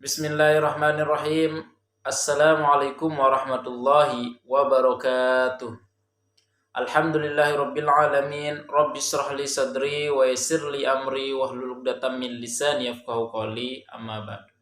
Bismillahirrahmanirrahim. Assalamualaikum warahmatullahi wabarakatuh. Alhamdulillahirabbil alamin. Rabbi shrah li sadri wa yassir li amri wahlul 'uqdatam min lisani yafqahu qawli. Amma ba'du.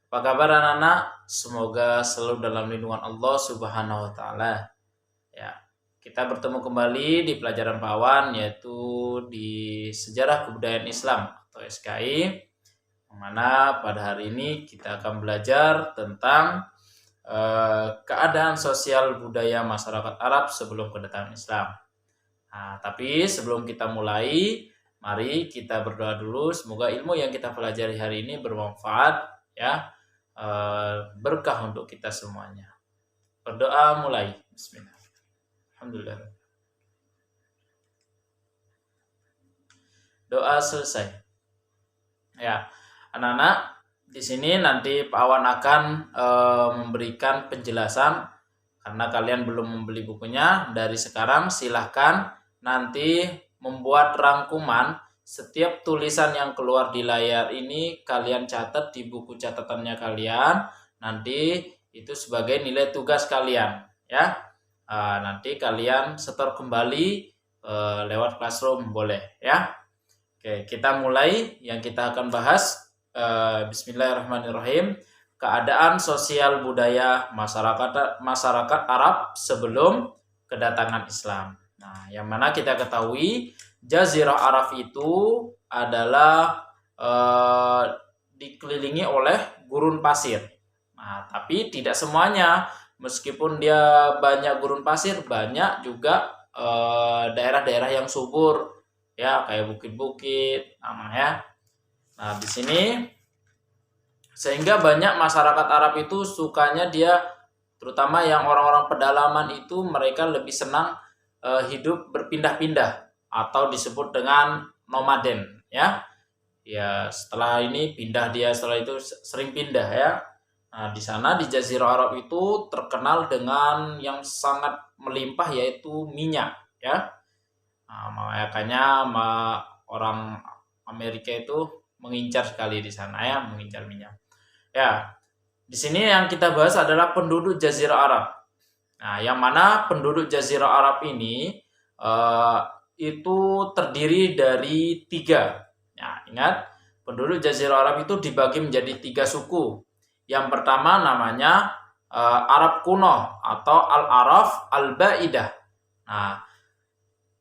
Apa kabar anak-anak? Semoga selalu dalam lindungan Allah Subhanahu wa taala. Ya, kita bertemu kembali di pelajaran Pawan, yaitu di Sejarah Kebudayaan Islam atau SKI. Mana pada hari ini kita akan belajar tentang keadaan sosial budaya masyarakat Arab sebelum kedatangan Islam. Nah, tapi sebelum kita mulai, mari kita berdoa dulu. Semoga ilmu yang kita pelajari hari ini bermanfaat, ya, berkah untuk kita semuanya. Berdoa mulai. Bismillah. Alhamdulillah. Doa selesai. Ya. Anak-anak, di sini nanti Pak Awan akan memberikan penjelasan karena kalian belum membeli bukunya. Dari sekarang silahkan nanti membuat rangkuman setiap tulisan yang keluar di layar ini kalian catat di buku catatannya kalian. Nanti itu sebagai nilai tugas kalian, ya. Nanti kalian setor kembali lewat Classroom boleh, ya. Oke, kita mulai. Yang kita akan bahas Bismillahirrahmanirrahim. Keadaan sosial budaya masyarakat Arab sebelum kedatangan Islam. Nah, yang mana kita ketahui Jazirah Arab itu adalah dikelilingi oleh gurun pasir. Nah, tapi tidak semuanya. Meskipun dia banyak gurun pasir, banyak juga daerah-daerah yang subur, ya, kayak bukit-bukit, ya. Nah, di sini sehingga banyak masyarakat Arab itu sukanya dia, terutama yang orang-orang pedalaman itu, mereka lebih senang hidup berpindah-pindah atau disebut dengan nomaden, ya. Ya, setelah ini pindah dia, setelah itu sering pindah, ya. Nah, di sana di Jazirah Arab itu terkenal dengan yang sangat melimpah, yaitu minyak, ya. Nah, makanya orang Amerika itu mengincar sekali di sana, ya, mengincar minyak. Ya, di sini yang kita bahas adalah penduduk Jazirah Arab. Nah, yang mana penduduk Jazirah Arab ini itu terdiri dari 3. Ya, ingat, penduduk Jazirah Arab itu dibagi menjadi 3 suku. Yang pertama namanya Arab kuno atau Al-Araf Al-Ba'idah. Nah,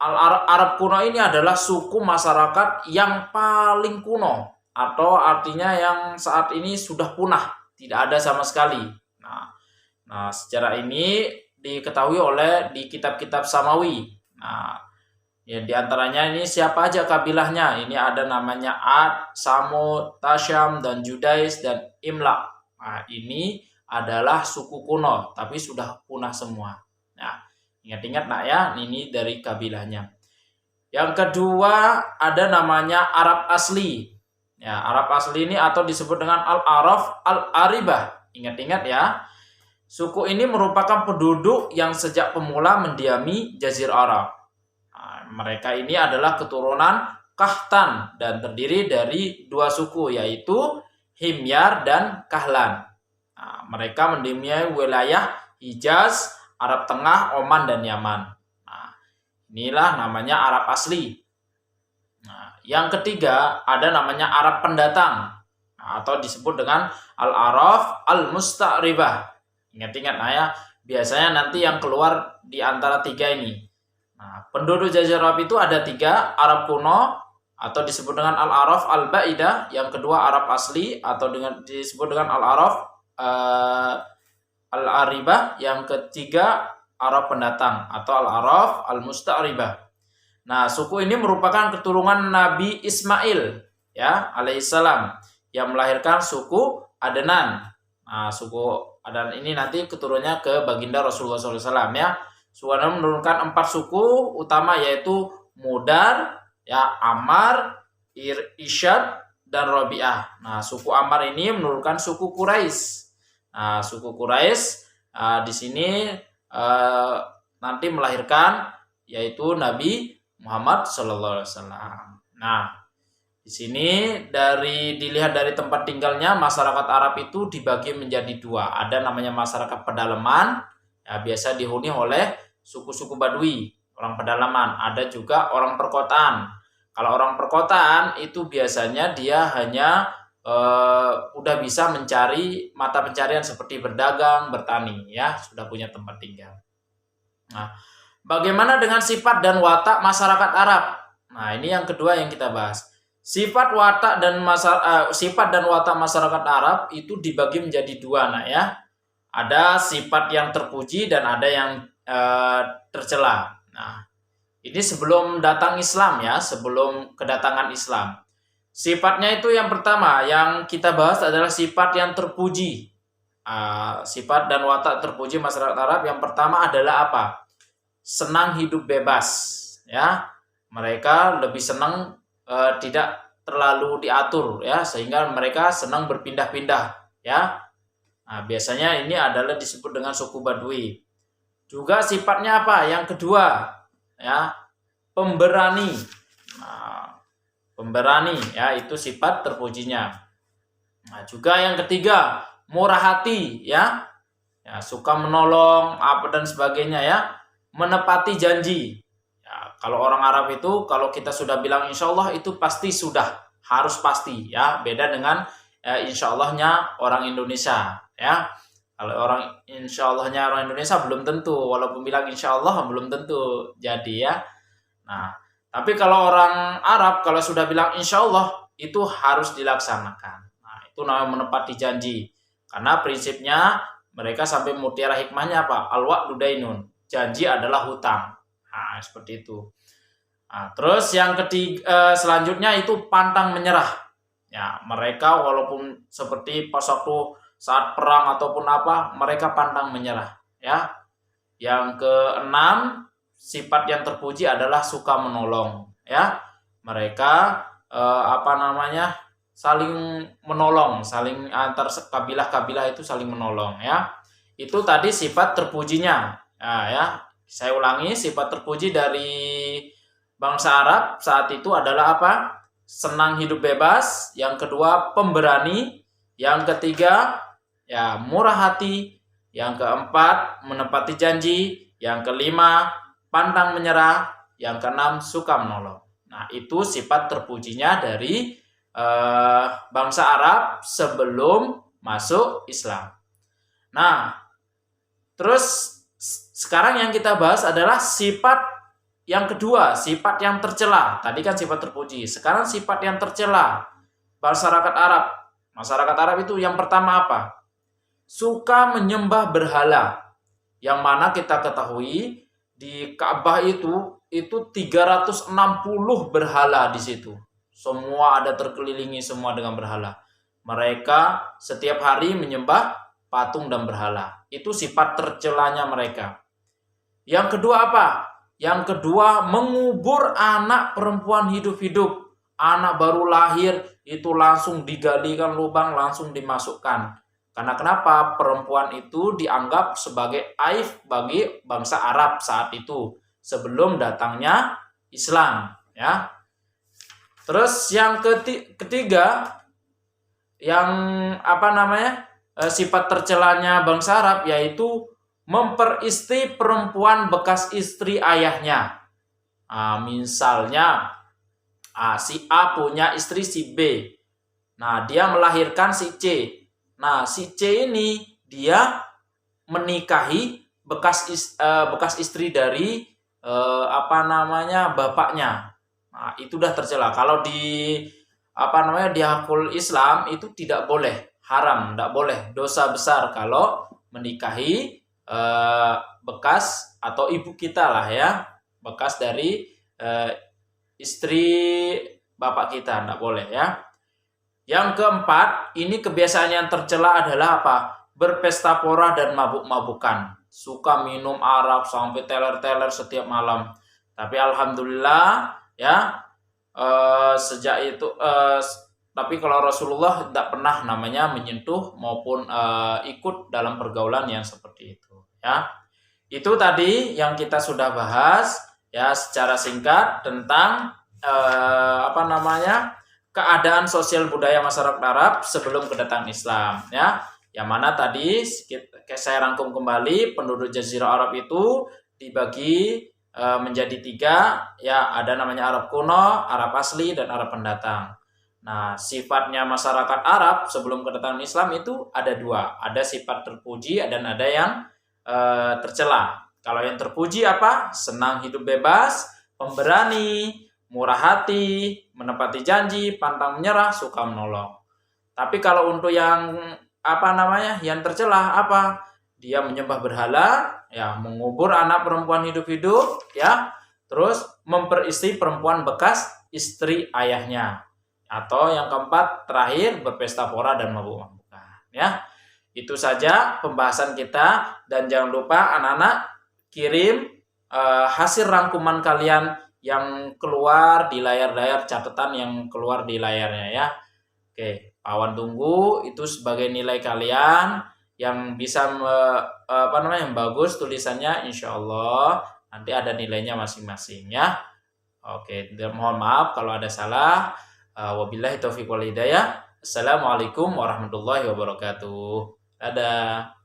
Arab kuno ini adalah suku masyarakat yang paling kuno, atau artinya yang saat ini sudah punah, tidak ada sama sekali. Nah, secara ini diketahui di kitab-kitab Samawi. Nah, ya, diantaranya ini siapa aja kabilahnya. Ini ada namanya Ad, Samud, Tasham, dan Judais, dan Imlaq. Nah, ini adalah suku kuno, tapi sudah punah semua. Nah, ingat-ingat nak, ya, ini dari kabilahnya. Yang kedua ada namanya Arab asli. Ya, Arab asli ini atau disebut dengan Al-Araf Al-Aribah. Ingat-ingat, ya. Suku ini merupakan penduduk yang sejak pemula mendiami Jazirah Arab. Nah, mereka ini adalah keturunan Kahtan dan terdiri dari 2 suku, yaitu Himyar dan Kahlan. Nah, mereka mendiami wilayah Hijaz, Arab Tengah, Oman, dan Yaman. Nah, inilah namanya Arab asli. Nah, yang ketiga ada namanya Arab pendatang, atau disebut dengan Al-Araf Al-Musta'ribah. Ingat-ingat, nah, ya, biasanya nanti yang keluar di antara 3 ini. Nah, penduduk Jazirah Arab itu ada 3, Arab kuno atau disebut dengan Al-Araf Al-Ba'idah, yang kedua Arab asli atau disebut dengan Al-Araf Al-Aribah, yang ketiga Arab pendatang atau Al-Araf Al-Musta'ribah. Nah, suku ini merupakan keturunan Nabi Ismail, ya, alaihissalam, yang melahirkan suku Adnan. Nah, suku Adnan ini nanti keturunannya ke baginda Rasulullah SAW, ya. Suku Adnan menurunkan 4 suku utama, yaitu Mudar, ya, Ammar, Isyad, dan Rabi'ah. Nah, suku Ammar ini menurunkan suku Quraisy. Nah, suku Quraisy di sini nanti melahirkan yaitu Nabi Muhammad Sallallahu Alaihi Wasallam. Nah, Di sini dilihat dari tempat tinggalnya, masyarakat Arab itu dibagi menjadi dua. Ada namanya masyarakat pedalaman, ya, biasa dihuni oleh suku-suku Badui, orang pedalaman. Ada juga orang perkotaan. Kalau orang perkotaan itu biasanya dia hanya udah bisa mencari mata pencarian seperti berdagang, bertani, ya, sudah punya tempat tinggal. Nah, bagaimana dengan sifat dan watak masyarakat Arab? Nah, ini yang kedua yang kita bahas. Sifat dan watak masyarakat Arab itu dibagi menjadi dua, nah ya. Ada sifat yang terpuji dan ada yang tercela. Nah, ini sebelum datang Islam ya, sebelum kedatangan Islam. Sifatnya itu yang pertama yang kita bahas adalah sifat yang terpuji. Sifat dan watak terpuji masyarakat Arab yang pertama adalah apa? Senang hidup bebas, ya. Mereka lebih senang tidak terlalu diatur, ya, sehingga mereka senang berpindah-pindah, ya. Nah, biasanya ini adalah disebut dengan suku Badui. Juga sifatnya apa? Yang kedua, ya, pemberani. Nah, pemberani, ya, itu sifat terpujinya. Nah, juga yang ketiga, murah hati, ya. Ya, suka menolong apa dan sebagainya, ya. Menepati janji. Ya, kalau orang Arab itu, kalau kita sudah bilang insya Allah itu pasti sudah, harus pasti, ya. Beda dengan insya Allahnya orang Indonesia, ya. Kalau insya Allahnya orang Indonesia belum tentu, walaupun bilang insya Allah belum tentu jadi, ya. Nah, tapi kalau orang Arab kalau sudah bilang insya Allah itu harus dilaksanakan. Nah, itu namanya menepati janji. Karena prinsipnya mereka sampai mutiara hikmahnya apa? Al-wa'du dainun. Janji adalah hutang. Nah, seperti itu. Nah, terus yang ketiga, selanjutnya itu pantang menyerah. Ya, mereka walaupun seperti pas waktu saat perang ataupun apa, mereka pantang menyerah. Ya. Yang keenam, sifat yang terpuji adalah suka menolong. Ya, mereka saling menolong, saling antar kabilah-kabilah itu saling menolong. Ya, itu tadi sifat terpujinya. Nah, ya, saya ulangi, sifat terpuji dari bangsa Arab saat itu adalah apa? Senang hidup bebas. Yang kedua, pemberani. Yang ketiga, ya, murah hati. Yang keempat, menepati janji. Yang kelima, pantang menyerah. Yang keenam, suka menolong. Nah, itu sifat terpujinya dari bangsa Arab sebelum masuk Islam. Nah, terus sekarang yang kita bahas adalah sifat yang kedua, sifat yang tercela. Tadi kan sifat terpuji. Sekarang sifat yang tercela masyarakat Arab. Masyarakat Arab itu yang pertama apa? Suka menyembah berhala. Yang mana kita ketahui di Ka'bah itu 360 berhala di situ. Semua ada terkelilingi semua dengan berhala. Mereka setiap hari menyembah patung dan berhala. Itu sifat tercelanya mereka. Yang kedua apa? Yang kedua, mengubur anak perempuan hidup-hidup. Anak baru lahir itu langsung digalikan lubang, langsung dimasukkan. Karena kenapa? Perempuan itu dianggap sebagai aib bagi bangsa Arab saat itu sebelum datangnya Islam, ya. Terus yang ketiga yang sifat tercelanya bangsa Arab yaitu memperistri perempuan bekas istri ayahnya. Misalnya si A punya istri si B. Nah, dia melahirkan si C. Nah, si C ini dia menikahi bekas istri dari bapaknya. Nah, itu udah tercela. Kalau di di hakul Islam itu tidak boleh, haram, tidak boleh, dosa besar kalau menikahi bekas atau ibu kita lah, ya, bekas dari istri bapak kita, tidak boleh, ya. Yang keempat, ini kebiasaan yang tercela adalah apa? Berpesta pora dan mabuk-mabukan. Suka minum arak sampai teler-teler setiap malam. Tapi alhamdulillah, ya, sejak itu tapi kalau Rasulullah tidak pernah namanya menyentuh maupun ikut dalam pergaulan yang seperti itu, ya. Itu tadi yang kita sudah bahas, ya, secara singkat tentang keadaan sosial budaya masyarakat Arab sebelum kedatangan Islam, ya. Yang mana tadi saya rangkum kembali, penduduk Jazirah Arab itu dibagi menjadi tiga, ya. Ada namanya Arab kuno, Arab asli, dan Arab pendatang. Nah, sifatnya masyarakat Arab sebelum kedatangan Islam itu ada dua, ada sifat terpuji dan ada yang tercela. Kalau yang terpuji apa? Senang hidup bebas, pemberani, murah hati, menepati janji, pantang menyerah, suka menolong. Tapi kalau untuk yang yang tercela apa? Dia menyembah berhala, ya, mengubur anak perempuan hidup-hidup, ya, terus memperistri perempuan bekas istri ayahnya. Atau yang keempat, terakhir, berpesta pora dan mabuk-mabukan, ya. Itu saja pembahasan kita, dan jangan lupa anak-anak kirim hasil rangkuman kalian yang keluar di layar-layar catatan yang keluar di layarnya, ya. Oke, Pawan tunggu itu sebagai nilai kalian yang bisa yang bagus tulisannya, insya Allah nanti ada nilainya masing-masing, ya. Oke, mohon maaf kalau ada salah. Wabillahi taufiq wal hidayah. Assalamualaikum warahmatullahi wabarakatuh. Dadah.